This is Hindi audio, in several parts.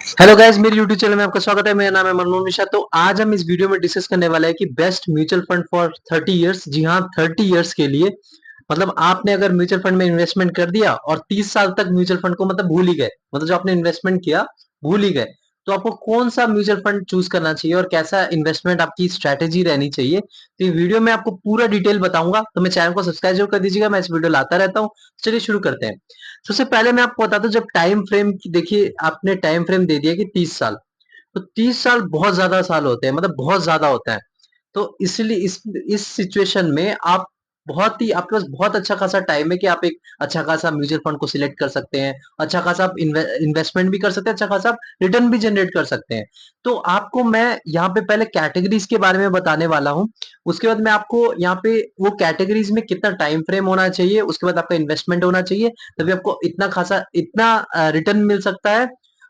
हेलो गाइस, मेरे यूट्यूब चैनल में आपका स्वागत है। मेरा नाम है मनमोहन मिश्रा। तो आज हम इस वीडियो में डिस्कस करने वाले हैं कि best mutual fund for 30 years. जी हाँ, 30 इयर्स के लिए मतलब आपने अगर म्यूचुअल फंड में इन्वेस्टमेंट कर दिया और 30 साल तक म्यूचुअल फंड को मतलब भूल ही गए, मतलब जो आपने इन्वेस्टमेंट किया भूल ही गए, तो आपको कौन सा म्यूचुअल फंड चूज करना चाहिए और कैसा इन्वेस्टमेंट आपकी स्ट्रैटेजी रहनी चाहिए, तो ये वीडियो में आपको पूरा डिटेल बताऊंगा। तो मैं चैनल को सब्सक्राइब जरूर कर दीजिएगा, मैं इस वीडियो लाता रहता हूँ। चलिए शुरू करते हैं। सबसे पहले मैं आपको बताता हूँ, जब टाइम फ्रेम की देखिए, आपने टाइम फ्रेम दे दिया कि 30 साल, तो 30 साल बहुत ज्यादा साल होते हैं, मतलब बहुत ज्यादा होता है। तो इसलिए इस सिचुएशन में आप बहुत ही, आपके पास बहुत अच्छा खासा टाइम है कि आप एक अच्छा खासा म्यूचुअल फंड को सिलेक्ट कर सकते हैं, अच्छा खासा आप इन्वेस्टमेंट भी कर सकते हैं, अच्छा खासा आप रिटर्न भी जनरेट कर सकते हैं। तो आपको मैं यहाँ पे पहले कैटेगरीज के बारे में बताने वाला हूँ। उसके बाद मैं आपको यहाँ पे वो कैटेगरीज में कितना टाइम फ्रेम होना चाहिए, उसके बाद आपका इन्वेस्टमेंट होना चाहिए, तभी आपको इतना खासा इतना रिटर्न मिल सकता है।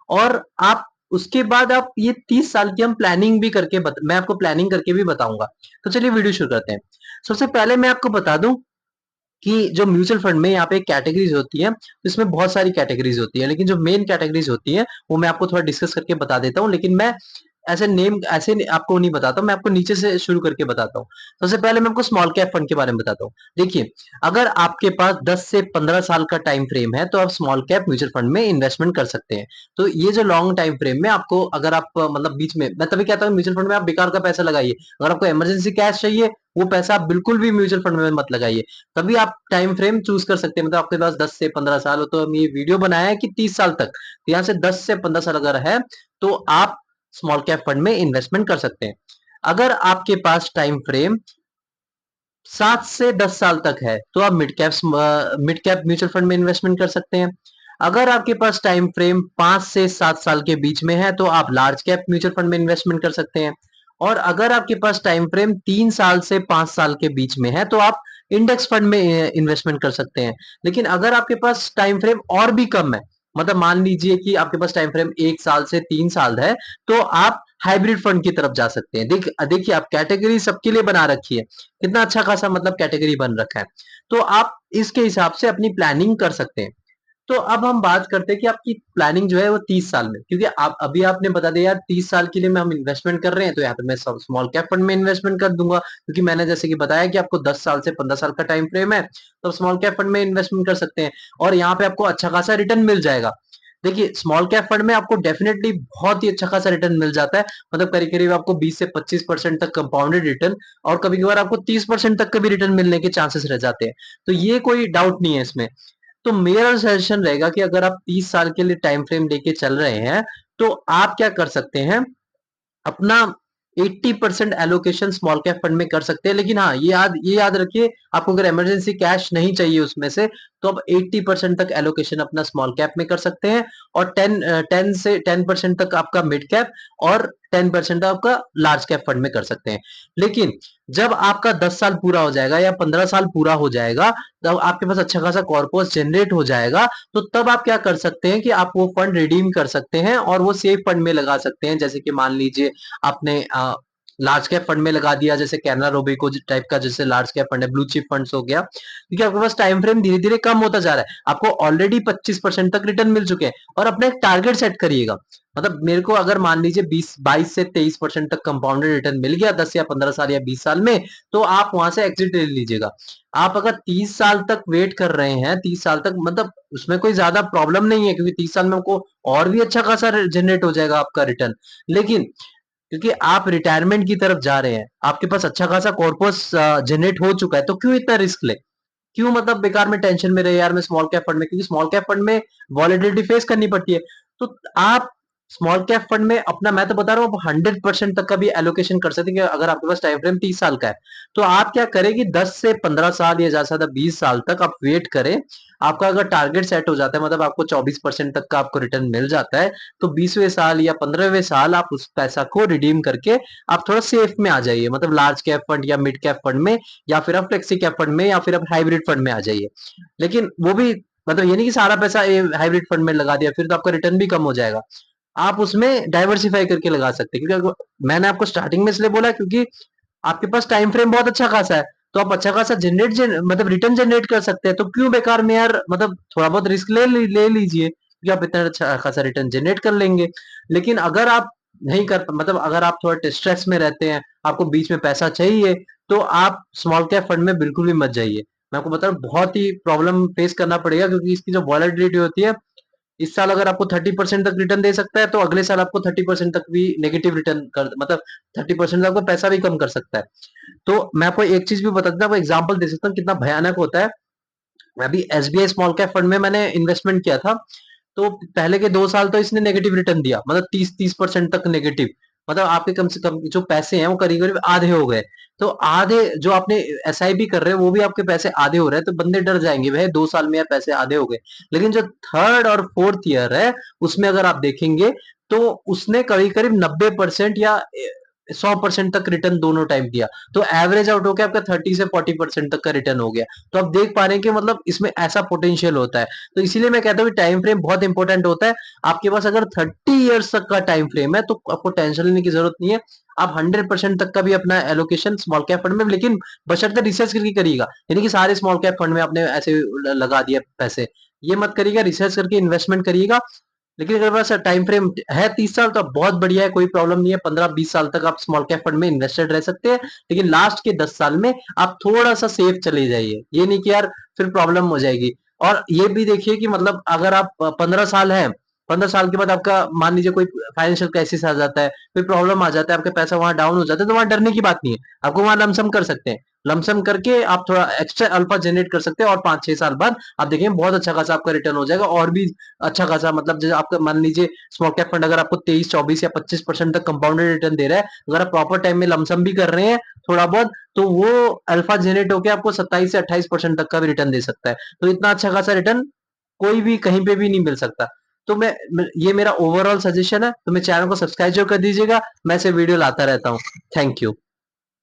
और आप उसके बाद आप ये 30 साल की हम प्लानिंग भी करके मैं आपको प्लानिंग करके भी बताऊंगा। तो चलिए वीडियो शुरू करते हैं। सबसे पहले मैं आपको बता दूं कि जो म्यूचुअल फंड में यहाँ पे कैटेगरीज होती है, इसमें बहुत सारी कैटेगरीज होती है, लेकिन जो मेन कैटेगरीज होती है वो मैं आपको थोड़ा डिस्कस करके बता देता हूँ। लेकिन मैं ऐसे आपको नहीं बताता, मैं आपको नीचे से शुरू करके बताता हूँ। सबसे पहले मैं आपको स्मॉल कैप फंड के बारे में बताता हूँ। देखिए, अगर आपके पास 10 से 15 साल का टाइम फ्रेम है तो आप स्मॉल कैप म्यूचुअल फंड में इन्वेस्टमेंट कर सकते हैं। तो ये जो लॉन्ग टाइम फ्रेम में आपको, अगर आप मतलब बीच में, मैं तभी कहता हूँ म्यूचुअल फंड में आप बेकार का पैसा लगाइए। अगर आपको इमरजेंसी कैश चाहिए, वो पैसा आप बिल्कुल भी म्यूचुअल फंड में मत लगाइए। तभी आप टाइम फ्रेम चूज कर सकते हैं। मतलब आपके पास 10 से 15 साल हो, तो हम ये वीडियो बनाया है कि 30 साल तक, तो यहाँ से 10 से 15 साल अगर है तो आप स्मॉल कैप फंड में इन्वेस्टमेंट कर सकते हैं। अगर आपके पास टाइम फ्रेम 7 से 10 साल तक है तो आप मिड कैप म्यूचुअल फंड में इन्वेस्टमेंट कर सकते हैं। अगर आपके पास टाइम फ्रेम 5 से 7 साल के बीच में है तो आप लार्ज कैप म्यूचुअल फंड में इन्वेस्टमेंट कर सकते हैं। और अगर आपके पास टाइम फ्रेम 3 साल से 5 साल के बीच में है तो आप इंडेक्स फंड में इन्वेस्टमेंट कर सकते हैं। लेकिन अगर आपके पास टाइम फ्रेम और भी कम है, मतलब मान लीजिए कि आपके पास टाइम फ्रेम 1 साल से 3 साल है, तो आप हाइब्रिड फंड की तरफ जा सकते हैं। देखिए, आप कैटेगरी सबके लिए बना रखी है, कितना अच्छा खासा मतलब कैटेगरी बन रखा है। तो आप इसके हिसाब से अपनी प्लानिंग कर सकते हैं। तो अब हम बात करते हैं कि आपकी प्लानिंग जो है वो 30 साल में, क्योंकि आप अभी आपने बता दिया यार 30 साल के लिए हम इन्वेस्टमेंट कर रहे हैं, तो यहाँ पे मैं स्मॉल कैप फंड में इन्वेस्टमेंट कर दूंगा, क्योंकि मैंने जैसे कि बताया कि आपको 10 साल से 15 साल का टाइम फ्रेम है, तो स्मॉल कैप फंड में इन्वेस्टमेंट कर सकते हैं और यहाँ पे आपको अच्छा खासा रिटर्न मिल जाएगा। देखिए, स्मॉल कैप फंड में आपको डेफिनेटली बहुत ही अच्छा खासा रिटर्न मिल जाता है। मतलब करीब करीब आपको 20 से 25% तक कंपाउंडेड रिटर्न, और कभी कभार आपको 30% तक का भी रिटर्न मिलने के चांसेस रह जाते हैं। तो ये कोई डाउट नहीं है इसमें। तो मेरा सजेशन रहेगा कि अगर आप 30 साल के लिए टाइम फ्रेम लेके चल रहे हैं, तो आप क्या कर सकते हैं, अपना 80% एलोकेशन स्मॉल कैप फंड में कर सकते हैं। लेकिन हाँ, ये याद रखिए, आपको अगर इमरजेंसी कैश नहीं चाहिए उसमें से, तो आप 80% तक एलोकेशन अपना स्मॉल कैप में कर सकते हैं, और 10% तक आपका मिड कैप, और 10% आपका लार्ज कैप फंड में कर सकते हैं। लेकिन जब आपका 10 साल पूरा हो जाएगा या 15 साल पूरा हो जाएगा, तब आपके पास अच्छा खासा कॉर्पस जनरेट हो जाएगा, तो तब आप क्या कर सकते हैं कि आप वो फंड रिडीम कर सकते हैं और वो सेफ फंड में लगा सकते हैं। जैसे कि मान लीजिए आपने लार्ज कैप फंड में लगा दिया, जैसे कैनरा रोबेको टाइप का, जैसे लार्ज कैप फंड है, ब्लू चिप फंड्स हो गया, क्योंकि आपके पास टाइम फ्रेम धीरे धीरे कम होता जा रहा है, आपको ऑलरेडी 25% तक रिटर्न मिल चुके हैं। और अपना एक टारगेट सेट करिएगा, मतलब मेरे को अगर मान लीजिए 22 से 23% तक कंपाउंडेड रिटर्न मिल गया 10 या 15 साल या 20 साल में, तो आप वहां से एग्जिट ले लीजिएगा। आप अगर 30 साल तक वेट कर रहे हैं, 30 साल तक मतलब उसमें कोई ज्यादा प्रॉब्लम नहीं है, क्योंकि 30 साल में आपको और भी अच्छा खासा जनरेट हो जाएगा आपका रिटर्न। लेकिन क्योंकि आप रिटायरमेंट की तरफ जा रहे हैं, आपके पास अच्छा खासा कॉर्पस जनरेट हो चुका है, तो क्यों इतना रिस्क ले, क्यों मतलब बेकार में टेंशन में रहे यार मैं स्मॉल कैप फंड में, क्योंकि स्मॉल कैप फंड में वॉलेटिलिटी फेस करनी पड़ती है। तो आप स्मॉल कैप फंड में अपना, मैं तो बता रहा हूँ, 100% तक का भी एलोकेशन कर सकते हैं। अगर आपके पास टाइम फ्रेम 30 साल का है, तो आप क्या करें कि 10 से 15 साल या ज्यादा से ज्यादा 20 साल तक आप वेट करें। आपका अगर टारगेट सेट हो जाता है, मतलब आपको 24% तक का आपको रिटर्न मिल जाता है, तो 20वें साल या 15वें साल आप उस पैसा को रिडीम करके आप थोड़ा सेफ में आ जाइए, मतलब लार्ज कैप फंड या मिड कैप फंड में, या फिर आप फ्लेक्सी कैप फंड में, या फिर आप हाइब्रिड फंड में आ जाइए। लेकिन वो भी, मतलब ये नहीं कि सारा पैसा हाइब्रिड फंड में लगा दिया, फिर तो आपका रिटर्न भी कम हो जाएगा। आप उसमें डाइवर्सिफाई करके लगा सकते हैं, क्योंकि मैंने आपको स्टार्टिंग में इसलिए बोला क्योंकि आपके पास टाइम फ्रेम बहुत अच्छा खासा है, तो आप अच्छा खासा मतलब रिटर्न जनरेट कर सकते हैं। तो क्यों बेकार में यार, मतलब थोड़ा बहुत रिस्क ले लीजिए। क्योंकि आप इतना अच्छा खासा रिटर्न जनरेट कर लेंगे। लेकिन अगर आप नहीं कर मतलब अगर आप थोड़ा स्ट्रेस में रहते हैं, आपको बीच में पैसा चाहिए, तो आप स्मॉल कैप फंड में बिल्कुल भी मत जाइए। मैं आपको बता रहा हूँ बहुत ही प्रॉब्लम फेस करना पड़ेगा, क्योंकि इसकी जो वॉलेटिलिटी होती है, इस साल अगर आपको 30% तक रिटर्न दे सकता है, तो अगले साल आपको 30% तक भी नेगेटिव रिटर्न कर मतलब 30% तक आपका पैसा भी कम कर सकता है। तो मैं आपको एक चीज भी बता देता हूँ, एग्जाम्पल दे सकता हूँ कितना भयानक होता है। मैं अभी एसबीआई स्मॉल कैप फंड में मैंने इन्वेस्टमेंट किया था, तो पहले के 2 साल तो इसने नेगेटिव रिटर्न दिया, मतलब 30% तक नेगेटिव। मतलब आपके कम से कम जो पैसे हैं वो करीब करीब आधे हो गए। तो आधे जो आपने एसआईपी कर रहे हैं वो भी आपके पैसे आधे हो रहे हैं, तो बंदे डर जाएंगे भाई 2 साल में यार पैसे आधे हो गए। लेकिन जो थर्ड और फोर्थ ईयर है, उसमें अगर आप देखेंगे, तो उसने करीब करीब 90% या 100% तक रिटर्न दोनों टाइम दिया। तो एवरेज आउट होकर आपका 30 से 40% तक का रिटर्न हो गया। तो आप देख पा रहे हैं कि मतलब इसमें ऐसा पोटेंशियल होता है। तो इसीलिए मैं कहता हूँ कि टाइम फ्रेम बहुत इंपॉर्टेंट होता है। आपके पास अगर 30 ईयर्स तक का टाइम फ्रेम है, तो आपको टेंशन लेने की जरूरत नहीं है। आप 100% तक का भी अपना एलोकेशन स्मॉल कैप फंड में, लेकिन बशर्ते रिसर्च करके करिएगा। यानी कि सारे स्मॉल कैप फंड में आपने ऐसे लगा दिया पैसे, ये मत करिएगा। रिसर्च करके इन्वेस्टमेंट करिएगा। लेकिन अगर बस टाइम फ्रेम है 30 साल, तो बहुत बढ़िया है, कोई प्रॉब्लम नहीं है। 15-20 साल तक आप स्मॉल कैप फंड में इन्वेस्टेड रह सकते हैं। लेकिन लास्ट के 10 साल में आप थोड़ा सा सेफ चले जाइए, ये नहीं कि यार फिर प्रॉब्लम हो जाएगी। और ये भी देखिए कि मतलब अगर आप 15 साल है, 15 साल के बाद आपका मान लीजिए कोई फाइनेंशियल क्राइसिस आ जाता है, कोई प्रॉब्लम आ जाता है, आपका पैसा वहां डाउन हो जाता है, तो वहां डरने की बात नहीं है। आपको वहां लमसम कर सकते हैं। लमसम करके आप थोड़ा एक्स्ट्रा अल्फा जनरेट कर सकते हैं, और 5-6 साल बाद आप देखेंगे बहुत अच्छा खासा आपका रिटर्न हो जाएगा। और भी अच्छा खासा, मतलब जैसे आपका मान लीजिए स्मॉल कैप फंड अगर आपको 23, 24 या 25% तक कंपाउंडेड रिटर्न दे रहा है, अगर आप प्रॉपर टाइम में लमसम भी कर रहे हैं थोड़ा बहुत, तो वो अल्फा जनरेट होकर आपको 27 से 28% तक का भी रिटर्न दे सकता है। तो इतना अच्छा खासा रिटर्न कोई भी कहीं पे भी नहीं मिल सकता। तो ये मेरा ओवरऑल सजेशन है। तो मेरे चैनल को सब्सक्राइब जरूर कर दीजिएगा, मैं ऐसे वीडियो लाता रहता हूँ। Thank you.